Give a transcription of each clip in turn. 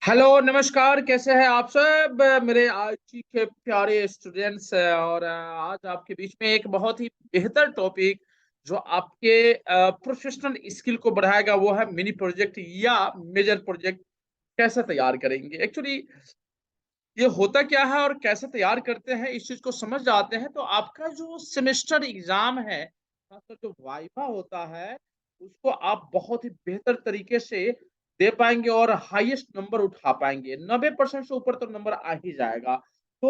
Hello नमस्कार, कैसे हैं आप सब मेरे आज के प्यारे स्टूडेंट्स। और आज आपके बीच में एक बहुत ही बेहतर टॉपिक जो आपके प्रोफेशनल स्किल को बढ़ाएगा वो है मिनी प्रोजेक्ट या मेजर प्रोजेक्ट कैसे तैयार करेंगे। एक्चुअली ये होता क्या है और कैसे तैयार करते हैं इस चीज को समझ जाते हैं तो आपका जो सेमेस्टर एग्जाम है, खासकर जो वाइवा होता है, उसको आप बहुत ही बेहतर तरीके से दे पाएंगे और हाईएस्ट नंबर उठा पाएंगे। 90% से ऊपर तो नंबर आ ही जाएगा। तो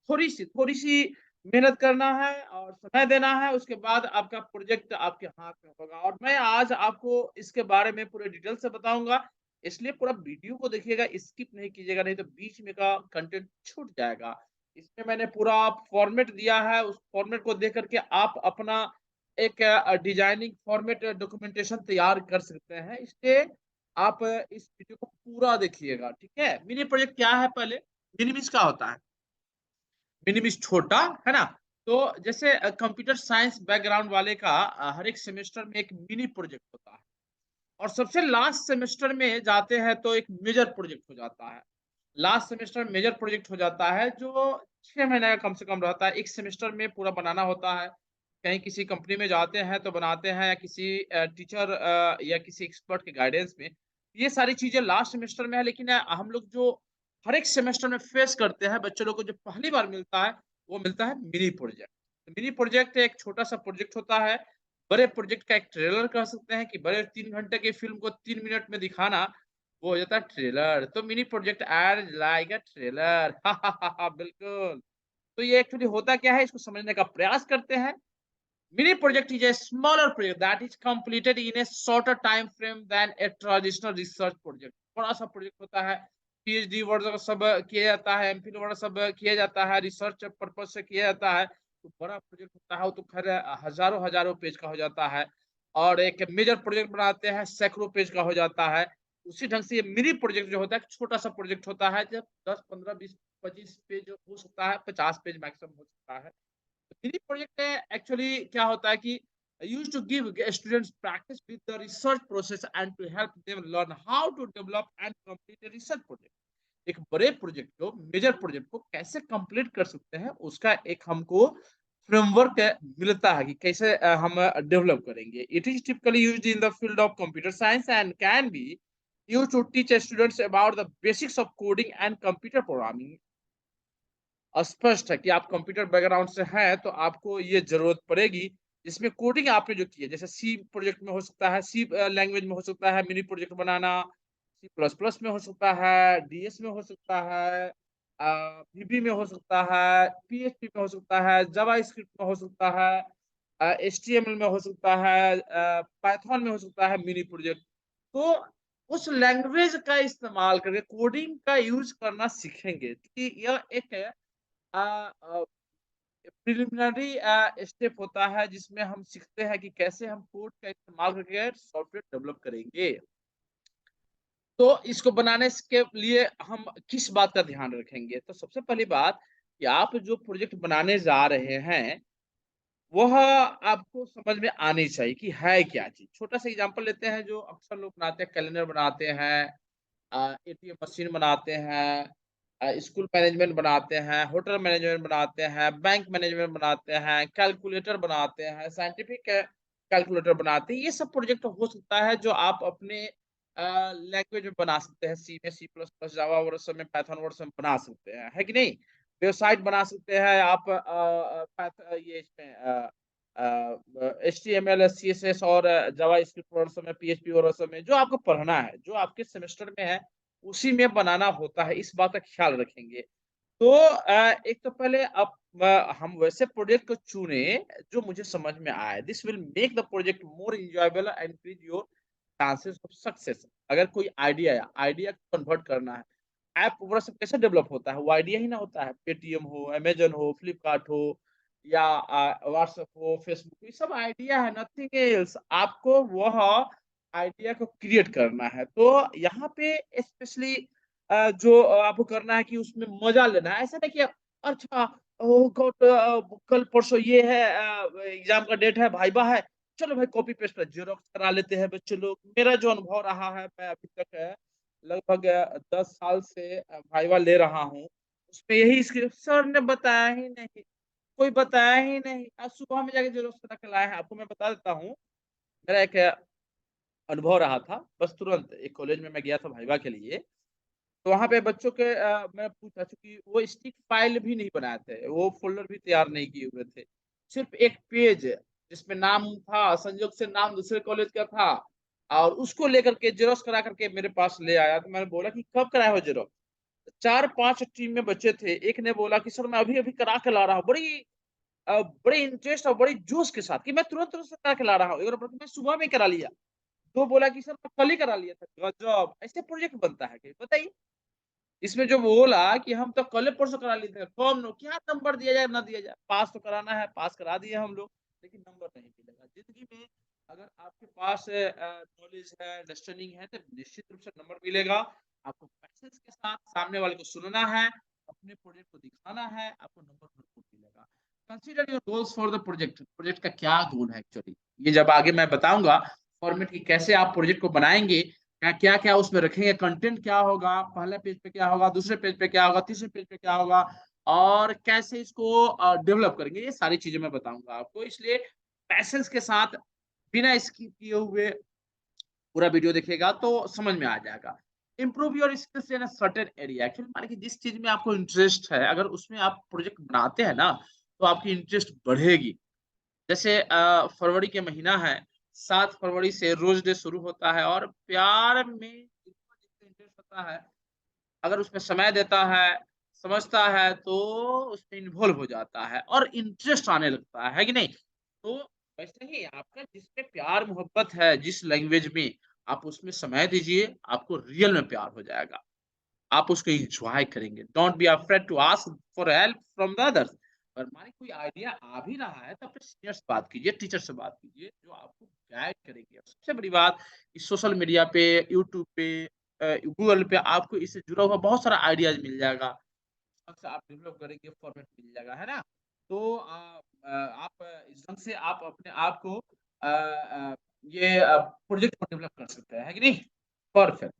थोड़ी सी मेहनत करना है और समय देना है, उसके बाद आपका प्रोजेक्ट आपके हाथ में होगा। और मैं आज आपको इसके बारे में पूरे डिटेल से बताऊंगा, इसलिए पूरा वीडियो को देखिएगा, स्किप नहीं कीजिएगा, नहीं तो बीच में का कंटेंट छूट जाएगा। इसमें मैंने पूरा फॉर्मेट दिया है, उस फॉर्मेट को देख करके आप अपना एक डिजाइनिंग फॉर्मेट डॉक्यूमेंटेशन तैयार कर सकते हैं। इसलिए आप इस वीडियो को पूरा देखिएगा, ठीक है। मिनी प्रोजेक्ट क्या है, पहले मिनिमिस क्या होता है। मिनिमिस छोटा, है ना। तो जैसे कंप्यूटर साइंस बैकग्राउंड वाले का हर एक सेमेस्टर में एक मिनी प्रोजेक्ट होता है और सबसे लास्ट सेमेस्टर में जाते हैं तो एक मेजर प्रोजेक्ट हो जाता है। लास्ट सेमेस्टर में मेजर प्रोजेक्ट हो जाता है जो 6 महीने का कम से कम रहता है। एक सेमेस्टर में पूरा बनाना होता है। कहीं किसी कंपनी में जाते हैं तो बनाते हैं, या किसी टीचर या किसी एक्सपर्ट के गाइडेंस में। ये सारी चीजें लास्ट सेमेस्टर में है, लेकिन हम लोग जो हर एक सेमेस्टर में फेस करते हैं, बच्चे लोग को जो पहली बार मिलता है वो मिलता है मिनी प्रोजेक्ट। मिनी प्रोजेक्ट एक छोटा सा प्रोजेक्ट होता है। बड़े प्रोजेक्ट का एक ट्रेलर कह सकते हैं कि बड़े 3 घंटे की फिल्म को 3 मिनट में दिखाना, वो हो जाता है ट्रेलर। तो mini project ad like a trailer. बिल्कुल। तो ये एक्चुअली होता क्या है, इसको समझने का प्रयास करते हैं। Mini project is a smaller project that is completed in a shorter time frame than a traditional research project। बड़ा सा प्रोजेक्ट होता है, पीएचडी वगैरह सब किया जाता है, एमफिल वगैरह सब किया जाता है, रिसर्च पर्पज से किया जाता है। तो बड़ा प्रोजेक्ट होता है, वो तो खैर हजारों हजारों पेज का हो जाता है। और एक मेजर प्रोजेक्ट बनाते हैं, सैकड़ों पेज का हो जाता है। उसी ढंग से ये मिनी प्रोजेक्ट जो होता है, छोटा सा प्रोजेक्ट होता है, जब 10 15 20 25 पेज हो सकता है, 50 पेज मैक्सिमम हो सकता है। मिनी प्रोजेक्ट एक्चुअली क्या होता है कि used to give students practice with the research process and to help them learn how to develop and complete a research project। एक बड़े प्रोजेक्ट को, मेजर प्रोजेक्ट को कैसे कंप्लीट कर सकते हैं, उसका एक हमको फ्रेमवर्क मिलता है कि कैसे हम डेवलप करेंगे। It is typically used in the field of computer science and can be used to teach students about the basics of coding and computer programming. स्पष्ट है कि आप कंप्यूटर बैकग्राउंड से हैं तो आपको ये जरूरत पड़ेगी। जिसमें कोडिंग आपने जो की है, जैसे सी प्रोजेक्ट में हो सकता है, सी लैंग्वेज में हो सकता है मिनी प्रोजेक्ट बनाना, सी प्लस प्लस में हो सकता है, डीएस में हो सकता है, वीबी में हो सकता है, पीएचपी में हो सकता है, जावा स्क्रिप्ट में हो सकता है, एचटीएमएल में हो सकता है, पाइथन में हो सकता है मिनी प्रोजेक्ट। तो उस लैंग्वेज का इस्तेमाल करके कोडिंग का यूज करना सीखेंगे कि यह एक प्रिलिमिनरी स्टेप होता है जिसमें हम सीखते हैं कि कैसे हम कोड का इस्तेमाल करके सॉफ्टवेयर डेवलप करेंगे। तो इसको बनाने के लिए हम किस बात का ध्यान रखेंगे, तो सबसे पहली बात कि आप जो प्रोजेक्ट बनाने जा रहे हैं वह आपको समझ में आनी चाहिए कि है क्या चीज। छोटा सा एग्जांपल लेते हैं, जो अक्सर लोग बनाते हैं, कैलेंडर बनाते हैं, एटीएम मशीन बनाते हैं, स्कूल मैनेजमेंट बनाते हैं, होटल मैनेजमेंट बनाते हैं, बैंक मैनेजमेंट बनाते हैं, कैलकुलेटर बनाते हैं, साइंटिफिक कैलकुलेटर बनाते हैं। ये सब प्रोजेक्ट हो सकता है जो आप अपने लैंग्वेज में बना सकते हैं, सी में, C plus plus, Java version में, पाइथन वर्जन में बना सकते हैं, है कि नहीं। वेबसाइट बना सकते हैं आप ये इसमें HTML, CSS और जावा स्क्रिप्ट वर्जन में, PHP वर्जन में, जो आपको पढ़ना है, जो आपके सेमेस्टर में है, उसी में बनाना होता है। इस बात का ख्याल रखेंगे। तो एक तो पहले आप हम वैसे प्रोजेक्ट को चुने जो मुझे समझ में आए। This will make the project more enjoyable and increase your chances of success. अगर कोई आइडिया है, आइडिया को कन्वर्ट करना है, ऐप वगैरह सब कैसे डेवलप होता है, वो आइडिया ही ना होता है। पेटीएम हो, अमेजन हो, फ्लिपकार्ट हो, या व्हाट्सएप हो, फेसबुक, ये सब आइडिया है, नथिंग एल्स। आपको वह आइडिया को क्रिएट करना है। तो यहाँ पे स्पेशली जो आपको करना है कि उसमें मजा लेना है। ऐसा नहीं कि अच्छा, ओ गॉड, कल परसों ये है, एग्जाम का डेट है, वाइवा है, चलो भाई कॉपी पेस्ट पर जेरोक्स करा लेते हैं बच्चे लोग। मेरा जो अनुभव रहा है, मैं अभी तक लगभग 10 साल से वाइवा ले रहा हूँ। उसमें यही स्क्रिप्ट सर ने बताया ही नहीं, कोई बताया ही नहीं। आज सुबह में जाके ज़ेरॉक्स करा के लाए हैं। आपको मैं बता देता हूँ, मेरा एक अनुभव रहा था। बस तुरंत एक कॉलेज में मैं गया था वाइवा के लिए, तो वहाँ पे बच्चों के मैं पूछा चूँकि वो स्टिक फाइल भी नहीं बनाए थे, वो फ़ोल्डर भी तैयार नहीं किए हुए थे। सिर्फ़ एक पेज जिसमें नाम था, संयोग से नाम दूसरे कॉलेज का था और उसको लेकर के ज़ेरॉक्स करा कर के मेरे पास ले आया। तो मैंने बोला कि कब कराए हो ज़ेरॉक्स? 4-5 टीम में बच्चे थे। एक ने बोला कि सर मैं अभी-अभी करा के ला रहा हूँ। बड़े इंटरेस्ट और बड़ी जोश के साथ कि मैं तुरंत-तुरंत से करा के ला रहा हूँ। एक ने बोला कि मैं सुबह में ही करा लिया। 2 बोला कि सर मैं कल ही करा लिया था। गज़ब! ऐसे प्रोजेक्ट बनता है क्या? बताइए। इसमें जो बोला कि हम तो कल परसों करा लिए थे, कम नो क्या नंबर दिया जाए ना दिया जाए, पास तो कराना है, पास करा दिए हम लोग, लेकिन नंबर नहीं मिलेगा। ज़िंदगी में अगर आपके पास नॉलेज है, अंडरस्टैंडिंग है, तो निश्चित रूप से नंबर मिलेगा। आपको पैशन्स के साथ सामने वाले को सुनना है, अपने प्रोजेक्ट को दिखाना है, आपको नंबर भरपूर मिलेगा। Consider your goals for the project. Project का क्या गोल है एक्चुअली? ये जब आगे मैं बताऊँगा फॉर्मेट कि कैसे आप प्रोजेक्ट को बनाएँगे, क्या-क्या उसमें रखेंगे, कंटेंट क्या होगा, पहले पेज पे क्या होगा, दूसरे पेज पे क्या होगा, तीसरे पेज पे क्या होगा और कैसे इसको डेवलप करेंगे, ये सारी चीज़ें मैं बताऊँगा आपको। इसलिए पैशन्स के साथ बिना स्किप किए हुए पूरा वीडियो देखिएगा तो समझ में आ जाएगा। Improve your skills in a certain area. Actually मान लीजिए जिस चीज़ में आपको इंटरेस्ट है, अगर उसमें आप प्रोजेक्ट बनाते हैं ना, तो आपकी इंटरेस्ट बढ़ेगी। जैसे फरवरी के महीना है, 7 फरवरी से रोज़ डे शुरू होता है और प्यार में जिसको जिससे इंटरेस्ट होता है, अगर उसमें समय देता है, समझता है, तो उसमें इन्वॉल्व हो जाता है और इंटरेस्ट आने लगता है कि नहीं? तो वैसे ही आपका जिसमें प्यार-मोहब्बत है, जिस लैंग्वेज में, आप उसमें समय दीजिए, आपको रियल में प्यार हो जाएगा। आप उसको एन्जॉय करेंगे। Don't be afraid to ask for help from the others. अगर मान कोई आइडिया आ भी रहा है तो अपने सीनियर से बात कीजिए, टीचर से बात कीजिए जो आपको गाइड करेंगे। और सबसे बड़ी बात इस सोशल मीडिया पे, यूट्यूब पे गूगल पे आपको इससे जुड़ा हुआ बहुत सारा आइडियाज़ मिल जाएगा। ढंग से आप डेवलप करेंगे फॉर्मेट मिल जाएगा, है ना? तो आप इस ढंग से आप अपने आप को ये प्रोजेक्ट को डेवलप कर सकते हैं, है कि नहीं? परफेक्ट।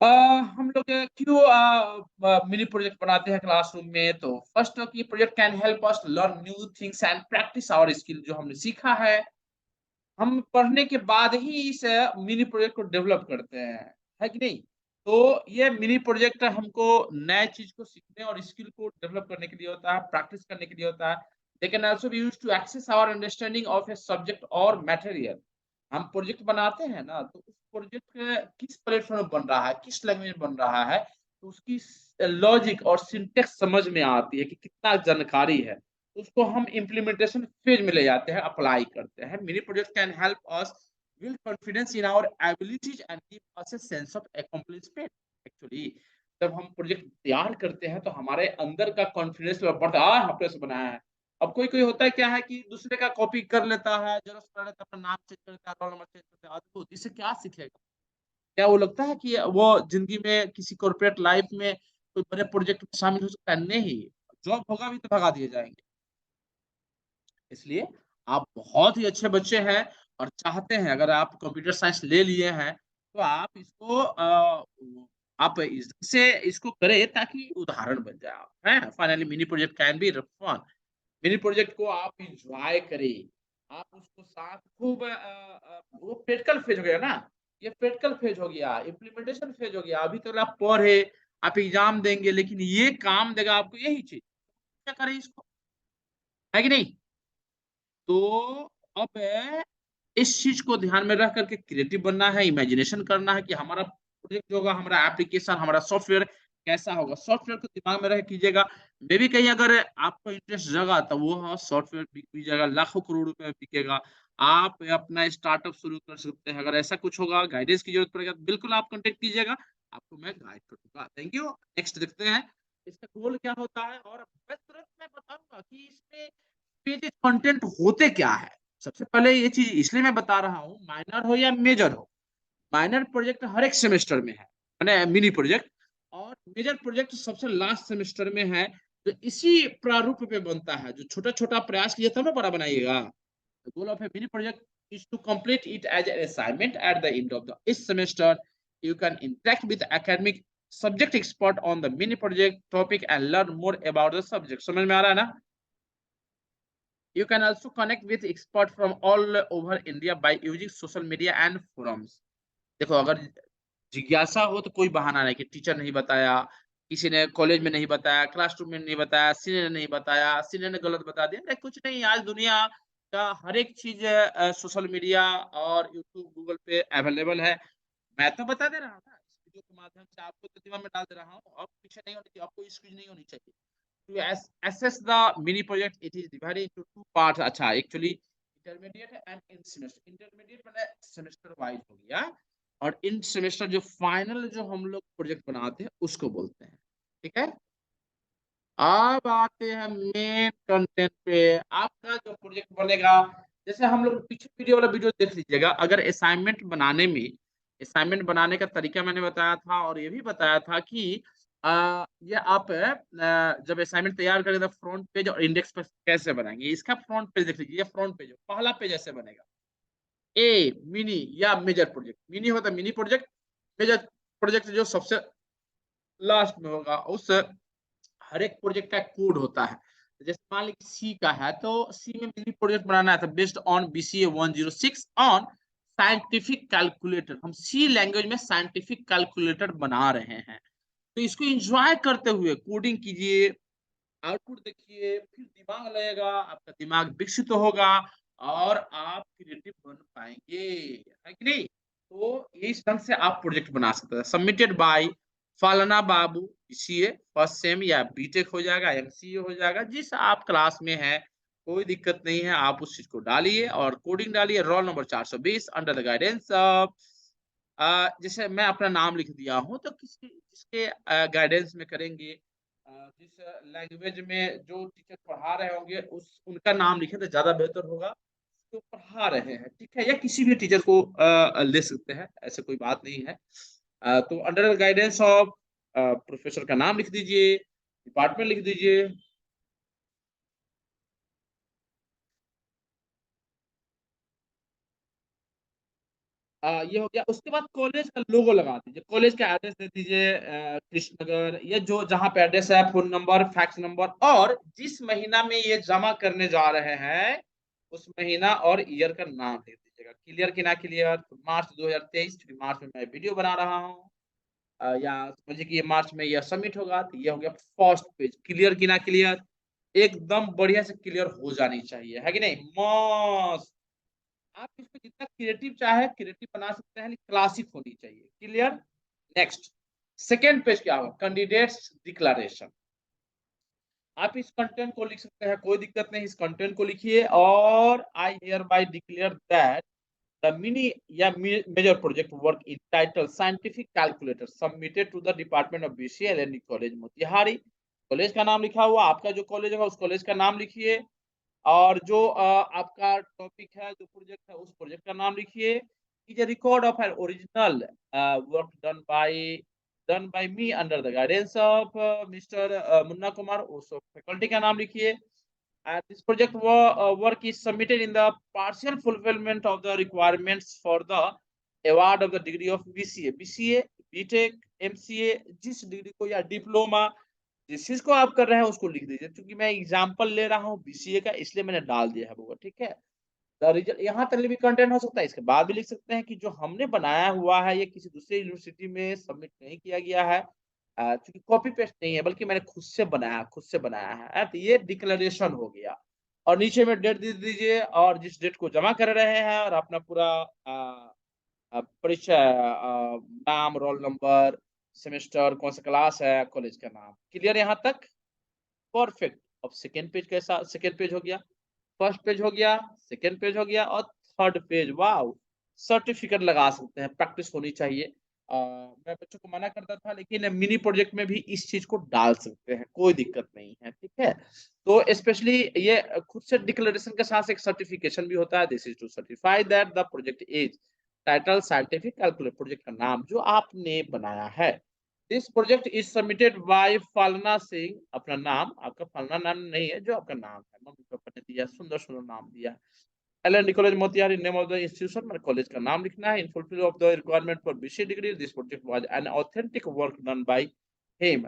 अ, हम लोग क्यों मिनी प्रोजेक्ट बनाते हैं क्लासरूम में तो फर्स्ट की project can help us learn new things and practice our skill जो हमने सीखा है हम पढ़ने के बाद ही इस मिनी प्रोजेक्ट को डेवलप करते हैं, है कि नहीं? तो ये मिनी प्रोजेक्ट हमको नए चीज़ को सीखने और स्किल को डेवलप करने के लिए होता है, प्रैक्टिस करने के लिए होता है। They can also be used to access our understanding of a subject और मटेरियल। हम प्रोजेक्ट बनाते हैं ना, तो उस प्रोजेक्ट किस प्लेटफ़ॉर्म बन रहा है, किस लैंग्वेज में बन रहा है, तो उसकी लॉजिक और सिंटैक्स समझ में आती है कि कितना जानकारी है। उसको हम इम्प्लीमेंटेशन फेज में ले जाते हैं, अप्लाई करते हैं। Mini project can help us build confidence in our abilities and give us a sense of accomplishment. Actually जब हम प्रोजेक्ट तैयार करते हैं तो हमारे अंदर का कॉन्फिडेंस लेवल बढ़ता है, हमने से बनाया है। अब कोई-कोई होता है क्या है कि दूसरे का कॉपी कर लेता है, ज़ेरॉक्स करा लेता है, अपना नाम चेंज कर लेता है, रोल नंबर चेंज करता है, अद्भुत! इससे क्या सीखेगा? क्या वो लगता है कि वो ज़िंदगी में किसी कॉर्पोरेट लाइफ में कोई बड़े प्रोजेक्ट में शामिल हो सकता है? नहीं, जॉब होगा भी तो भगा दिए जाएँगे। इसलिए आप बहुत ही अच्छे बच्चे हैं और चाहते हैं अगर आप कंप्यूटर साइंस ले लिए हैं, तो आप इसको आप इससे इसको करें ताकि उदाहरण बन जाए आप, हैं? Finally mini project can be fun. Mini project को आप एन्जॉय करें। आप उसको साथ खूब वो प्रैक्टिकल फेज़ हो गया ना, ये प्रैक्टिकल फेज़ हो गया, इम्प्लीमेंटेशन फेज़ हो गया। अभी तो आप पढ़े, आप एग्ज़ाम देंगे लेकिन ये काम देगा आपको यही चीज़। क्या करें इसको, है कि नहीं? तो अब इस चीज़ को ध्यान में रख कर के क्रिएटिव बनना है, इमेजिनेशन करना है कि हमारा प्रोजेक्ट जो होगा, हमारा एप्लीकेशन, हमारा सॉफ्टवेयर कैसा होगा? सॉफ्टवेयर को दिमाग में रख कीजिएगा। मेबी कहीं अगर आपको इंटरेस्ट जगा तो वो सॉफ्टवेयर बिक भी जाएगा, लाखों करोड़ रुपए में बिकेगा। आप अपना स्टार्टअप शुरू कर सकते हैं। अगर ऐसा कुछ होगा, गाइडेंस की ज़रूरत पड़ेगा, तो बिल्कुल आप कॉन्टैक्ट कीजिएगा, आपको मैं गाइड करूँगा। Thank you. नेक्स्ट देखते हैं, इसका गोल क्या होता है और मैं तुरंत मैं बताऊँगा कि इसमें पेजेज़ कंटेंट होते क्या है? सबसे पहले ये चीज़ इसलिए मैं बता रहा हूँ, माइनर हो या मेजर हो, माइनर प्रोजेक्ट हर एक सेमेस्टर में है, माने मिनी प्रोजेक्ट और मेजर प्रोजेक्ट सबसे लास्ट सेमेस्टर में है, तो इसी प्रारूप पे बनता है, जो छोटा-छोटा प्रयास किए तब ना बड़ा बनाइएगा। The goal of a mini project is to complete it as an assignment at the end of the each semester. You can interact with academic subject expert on the mini project topic and learn more about the subject. समझ में आ रहा है ना? You can also connect with experts from all over India by using social media and forums. देखो, अगर जिज्ञासा हो तो कोई बहाना नहीं कि टीचर नहीं बताया, किसी ने कॉलेज में नहीं बताया, क्लासरूम में नहीं बताया, सीनियर ने नहीं बताया, सीनियर ने गलत बता दिया। अरे कुछ नहीं, आज दुनिया का हर एक चीज सोशल मीडिया और यूट्यूब, गूगल पे अवेलेबल है। मैं तो बता दे रहा हूँ ना, इस वीडियो के माध्यम से आपको तो दिमाग में डाल दे रहा हूँ। अब पीछे नहीं होनी चाहिए, आपको स्क्रीन नहीं होनी चाहिए। To assess the mini project, it is divided into two parts. अच्छा, actually intermediate and in semester. Intermediate मैंने semester wise हो गया, और इन सेमेस्टर जो फाइनल जो हम लोग प्रोजेक्ट बनाते हैं उसको बोलते हैं। ठीक है, अब आते हैं मेन कंटेंट पे। आपका जो प्रोजेक्ट बनेगा, जैसे हम लोग पीछे वीडियो वाला वीडियो देख लीजिएगा। अगर असाइनमेंट बनाने में, असाइनमेंट बनाने का तरीका मैंने बताया था, और ये भी बताया था कि ये आप जब असाइनमेंट तैयार करें तो फ्रंट पेज और इंडेक्स पर कैसे बनाएंगे। इसका फ्रंट पेज देख लीजिए, फ्रंट पेज पहला पेज ऐसे बनेगा। ए मिनी या मेजर प्रोजेक्ट, मिनी होता है मिनी प्रोजेक्ट, मेजर प्रोजेक्ट जो सबसे लास्ट में होगा। उस हर एक प्रोजेक्ट का कोड होता है। जैसे मान लीजिए सी का है, तो सी में मिनी प्रोजेक्ट बनाना है तो based on BCA 106 on scientific calculator. हम सी लैंग्वेज में साइंटिफिक कैलकुलेटर बना रहे हैं, तो इसको एंजॉय करते हुए कोडिंग कीजिए, आउटपुट देखिए, फिर दिमाग लगेगा, आपका दिमाग विकसित होगा और आप क्रिएटिव बन पाएंगे, है कि नहीं? तो इस ढंग से आप प्रोजेक्ट बना सकते हैं। Submitted by Falna Babu, BCA first sem या बीटेक हो जाएगा, MCA हो जाएगा, जिस आप क्लास में है कोई दिक्कत नहीं है। आप उस चीज को डालिए और कोडिंग डालिए। Roll number 420 under the guidance of, जैसे मैं अपना नाम लिख दिया हूँ, तो किसके जिसके गाइडेंस में करेंगे, जिस लैंग्वेज में जो टीचर पढ़ा रहे होंगे उस उनका नाम लिखे तो ज्यादा बेहतर होगा। जो पढ़ा रहे हैं, ठीक है, या किसी भी टीचर को ले सकते हैं, ऐसे कोई बात नहीं है। तो अंडर गाइडेंस ऑफ प्रोफेसर का नाम लिख दीजिए, डिपार्टमेंट लिख दीजिए। ये हो गया। उसके बाद कॉलेज का लोगो लगा दीजिए, कॉलेज का एड्रेस दे दीजिए, कृष्णनगर, या जो जहाँ पे एड्रेस है, फोन नंबर, फैक्स नंबर, और जिस महीना में ये जमा करने जा रहे हैं उस महीना और ईयर का नाम दे दीजिएगा। क्लियर कि ना क्लियर? तो मार्च 2023, क्योंकि मार्च में मैं वीडियो बना रहा हूँ, या समझिए कि ये मार्च में ये सबमिट होगा, तो ये हो गया फर्स्ट पेज। क्लियर कि ना क्लियर? एकदम बढ़िया से क्लियर हो जानी चाहिए, है कि नहीं? मस्त। आप इसको जितना क्रिएटिव चाहे क्रिएटिव बना सकते हैं, लेकिन क्लासिक होनी चाहिए। क्लियर? नेक्स्ट, सेकेंड पेज क्या होगा? Candidates declaration. आप इस कंटेंट को लिख सकते हैं, कोई दिक्कत नहीं, इस कंटेंट को लिखिए। और I hereby declare that the mini या major project work in title scientific calculator submitted to the department of BCA LND college Motihari. College का नाम लिखा हुआ, आपका जो कॉलेज होगा उस कॉलेज का नाम लिखिए, और जो आपका टॉपिक है, जो प्रोजेक्ट है, उस प्रोजेक्ट का नाम लिखिए। Is a record of an original work done by me under the guidance of Mr. Munna Kumar, उस फैकल्टी का नाम लिखिए। And this project work is submitted in the partial fulfillment of the requirements for the award of the degree of BCA, BTech, MCA, जिस degree को या diploma जिस चीज को आप कर रहे हैं उसको लिख दीजिए। क्योंकि मैं एग्जांपल ले रहा हूँ BCA का, इसलिए मैंने डाल दिया है वो, ठीक है। द रिजल्ट यहाँ तक भी कंटेंट हो सकता है, इसके बाद भी लिख सकते हैं कि जो हमने बनाया हुआ है ये किसी दूसरी यूनिवर्सिटी में सबमिट नहीं किया गया है, क्योंकि कॉपी पेस्ट नहीं है, बल्कि मैंने खुद से बनाया है। तो ये डिक्लेरेशन हो गया। और नीचे में डेट दे दीजिए, और जिस डेट को जमा कर रहे हैं, और अपना पूरा परिचय, नाम, रोल नंबर, सेमेस्टर, कौन सा क्लास है, कॉलेज का नाम। क्लियर यहाँ तक? परफेक्ट। अब सेकेंड पेज कैसा? सेकेंड पेज हो गया, फर्स्ट पेज हो गया, सेकेंड पेज हो गया, और थर्ड पेज, वाह, सर्टिफिकेट लगा सकते हैं, प्रैक्टिस होनी चाहिए। मैं बच्चों को मना करता था, लेकिन मिनी प्रोजेक्ट में भी इस चीज को डाल सकते हैं, कोई दिक्कत नहीं है, ठीक है। तो स्पेशली ये खुद से डिक्लेरेशन के साथ एक सर्टिफिकेशन भी होता है। This is to certify that the project is title scientific calculate, project का नाम जो आपने बनाया है। This project is submitted by फालना सिंह, अपना नाम, आपका फालना नाम नहीं है, जो आपका नाम है, मम्मी पापा ने दिया, सुंदर सुंदर नाम दिया। L college Motihari, name of the institution, मतलब कॉलेज का नाम लिखना है। In fulfil of the requirement for BC degree, this project was an authentic work done by him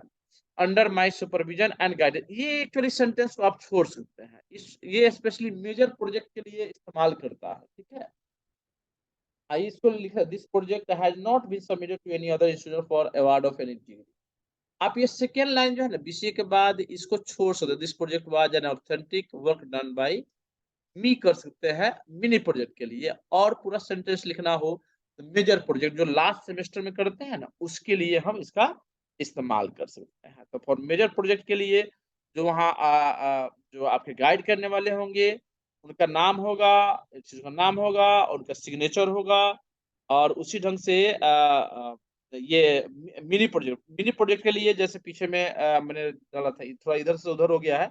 under my supervision and guidance. ये एक्चुअली सेंटेंस को आप छोड़ सकते हैं, ये स्पेशली मेजर प्रोजेक्ट के लिए इस्तेमाल करता है, ठीक है। आई इसको लिखा, this project has not been submitted to any other institution for award of any degree. आप ये सेकेंड लाइन जो है ना बीसीए के बाद इसको छोड़ सकते, this project was an authentic work done by me कर सकते हैं मिनी प्रोजेक्ट के लिए। और पूरा सेंटेंस लिखना हो तो मेजर प्रोजेक्ट जो लास्ट सेमेस्टर में करते हैं ना, उसके लिए हम इसका इस्तेमाल कर सकते हैं। तो फॉर मेजर प्रोजेक्ट के लिए जो वहाँ जो आपके गाइड करने वाले होंगे उनका नाम होगा, चीज का नाम होगा, उनका सिग्नेचर होगा, और उसी ढंग से ये मिनी प्रोजेक्ट के लिए जैसे पीछे में मैंने डाला था, थोड़ा इधर से उधर हो गया है,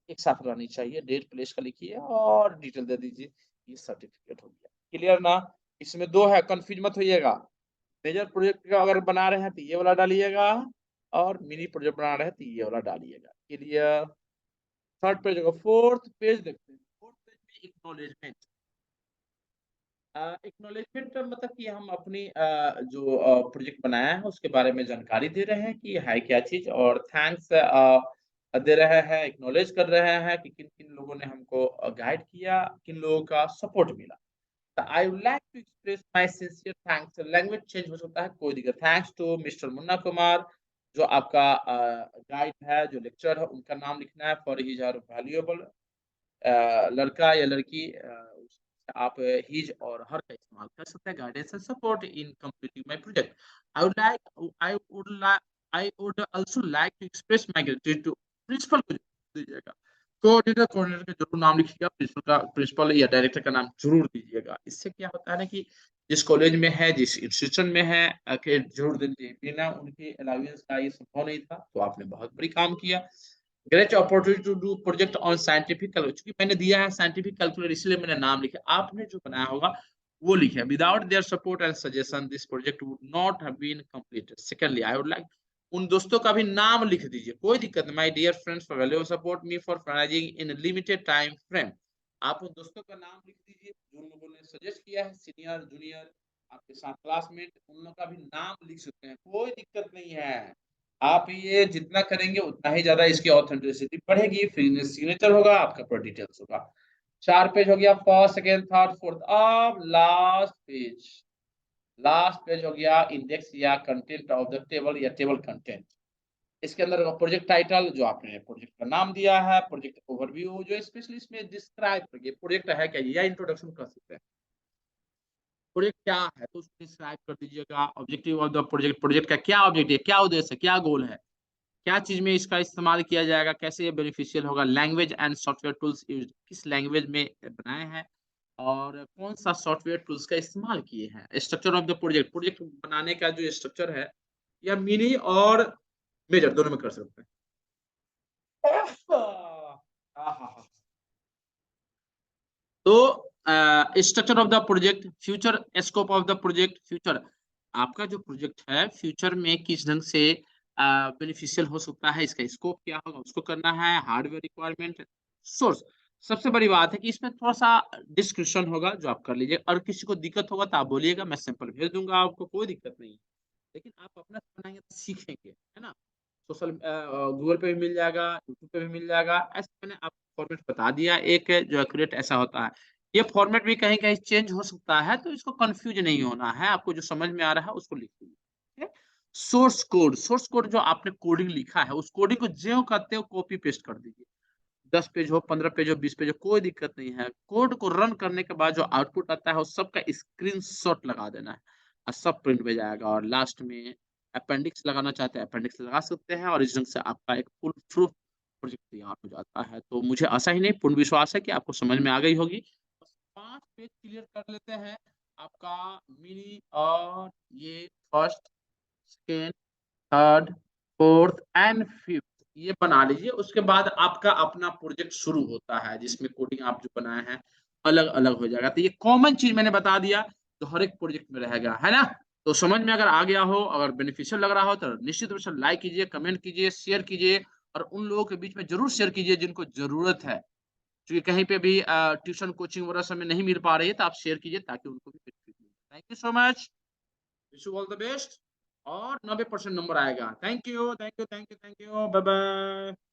एक साथ रहनी चाहिए, डेट प्लेस का लिखिए और डिटेल दे दीजिए, ये सर्टिफिकेट हो गया। क्लियर ना? इसमें दो है, कंफ्यूज मत होइएगा। मेजर प्रोजेक्ट का अगर बना रहे हैं तो ये वाला डालिएगा, और मिनी प्रोजेक्ट बना रहे हैं तो ये वाला डालिएगा। क्लियर? थर्ड पेज होगा, फोर्थ पेज देखते हैं। फोर्थ पेज में एक्नॉलेजमेंट। एक्नॉलेजमेंट का मतलब कि हम अपनी जो प्रोजेक्ट बनाया है उसके बारे में जानकारी दे रहे हैं कि है क्या चीज, और थैंक्स दे रहे हैं, एक्नॉलेज कर रहे हैं कि किन किन लोगों ने हमको गाइड किया, किन लोगों का सपोर्ट मिला। तो I would like to express my sincere thanks. Language change हो सकता है, कोई दिक्कत। Thanks to mister Munna Kumar, जो आपका गाइड है, जो लेक्चर है, उनका नाम लिखना है। फॉर हिज आर वैल्यूएबल, लड़का या लड़की, आप हिज और हर का इस्तेमाल कर सकते हैं। Guidance and support in completing my project. I would also like to express my gratitude to principal को दीजिएगा। कोऑर्डिनेटर का जरूर नाम लिखिएगा, प्रिंसिपल या डायरेक्टर का नाम जरूर दीजिएगा। इससे क्या होता है ना कि जिस कॉलेज में है, जिस इंस्टीट्यूशन में है, के जरूर दीजिए। बिना उनके अलाउंस का ये संभव नहीं था, तो आपने बहुत बड़ी काम किया। Great opportunity to do project on scientific calculus, क्योंकि मैंने दिया है साइंटिफिक कैलकुलस, इसलिए मैंने नाम लिखा। आपने जो बनाया होगा वो लिखे। Without their support and suggestion this project would not have been completed. Secondly I would like, उन दोस्तों का भी नाम लिख दीजिए, कोई दिक्कत नहीं। My dear friends for valuable support me for finalising in limited time frame. आप उन दोस्तों का नाम लिख दीजिए जो लोगों ने सजेस्ट किया है, सीनियर जूनियर, आपके साथ क्लासमेट, उन लोगों का भी नाम लिख सकते हैं, कोई दिक्कत नहीं है। आप ये जितना करेंगे उतना ही ज्यादा इसकी ऑथेंटिसिटी बढ़ेगी, फिर सिग्नेचर होगा, आपका पूरा डिटेल्स होगा। 4 पेज हो गया, फर्स्ट, सेकंड, थर्ड, फोर्थ। अब लास्ट पेज हो गया इंडेक्स या कंटेंट ऑफ द टेबल या टेबल कंटेंट। इसके अंदर प्रोजेक्ट टाइटल, जो आपने प्रोजेक्ट का नाम दिया है, प्रोजेक्ट ओवरव्यू, जो स्पेशली इसमें डिस्क्राइब करिए प्रोजेक्ट है क्या, या इंट्रोडक्शन कर सकते हैं। प्रोजेक्ट क्या है तो उसको डिस्क्राइब कर दीजिएगा। Objective of the project, project का क्या ऑब्जेक्टिव है, क्या उद्देश्य है, क्या गोल है, क्या चीज में इसका इस्तेमाल किया जाएगा, कैसे ये बेनिफिशियल होगा। Language and software tools use, किस लैंग्वेज में बनाए हैं और कौन सा सॉफ्टवेयर टूल्स का इस्तेमाल किए हैं। Structure of the project, project बनाने का जो स्ट्रक्चर है, या मिनी और मेजर दोनों में कर सकते हैं। तो structure of the project, future scope of the project, future आपका जो प्रोजेक्ट है फ्यूचर में किस ढंग से बेनिफिशियल हो सकता है, इसका स्कोप क्या होगा, उसको करना है। हार्डवेयर रिक्वायरमेंट, सोर्स, सबसे बड़ी बात है कि इसमें थोड़ा सा डिस्क्रिप्शन होगा जो आप कर लीजिए, और किसी को दिक्कत होगा तो आप बोलिएगा, मैं सैंपल भेज दूंगा आपको, कोई दिक्कत नहीं है। लेकिन आप अपना से बनाएंगे तो सीखेंगे, है ना। सोशल गूगल पे भी मिल जाएगा, यूट्यूब पे भी मिल जाएगा। ऐसे मैंने आपको फॉर्मेट बता दिया, एक जो एक्यूरेट ऐसा होता है। ये फॉर्मेट भी कहीं कहीं चेंज हो सकता है, तो इसको कंफ्यूज नहीं होना है, आपको जो समझ में आ रहा है उसको लिख दीजिए। सोर्स कोड, सोर्स कोड जो आपने कोडिंग लिखा है उस कोडिंग को ज्यों करते हो कॉपी पेस्ट कर दीजिए। 10 पेज हो, 15 पेज हो, 20 पेज हो, कोई दिक्कत नहीं है। कोड को रन करने के बाद जो आउटपुट आता है उस सबका स्क्रीनशॉट लगा देना है, और सब प्रिंट में जाएगा। और लास्ट में अपेंडिक्स लगाना चाहते हैं अपेंडिक्स लगा सकते हैं, और इस ढंग से आपका एक फुल प्रूफ प्रोजेक्ट तैयार हो जाता है। तो मुझे आशा ही नहीं पूर्ण विश्वास है कि आपको समझ में आ गई होगी। 5 पेज क्लियर कर लेते हैं आपका मिनी, और ये first, second, third, fourth and fifth ये बना लीजिए। उसके बाद आपका अपना प्रोजेक्ट शुरू होता है, जिसमें कोडिंग आप जो बनाए हैं अलग अलग हो जाएगा। तो ये कॉमन चीज मैंने बता दिया जो हर एक प्रोजेक्ट में रहेगा, है ना। तो समझ में अगर आ गया हो, अगर बेनिफिशियल लग रहा हो, तो निश्चित रूप से लाइक कीजिए, कमेंट कीजिए, शेयर कीजिए, और उन लोगों के बीच में जरूर शेयर कीजिए जिनको जरूरत है, क्योंकि कहीं पे भी ट्यूशन कोचिंग वगैरह समय नहीं मिल पा रही है, तो आप शेयर कीजिए ताकि उनको भी बेनिफिट मिले। Thank you so much, wish you all the best और 90% नंबर आएगा। Thank you, thank you, thank you, thank you, bye bye.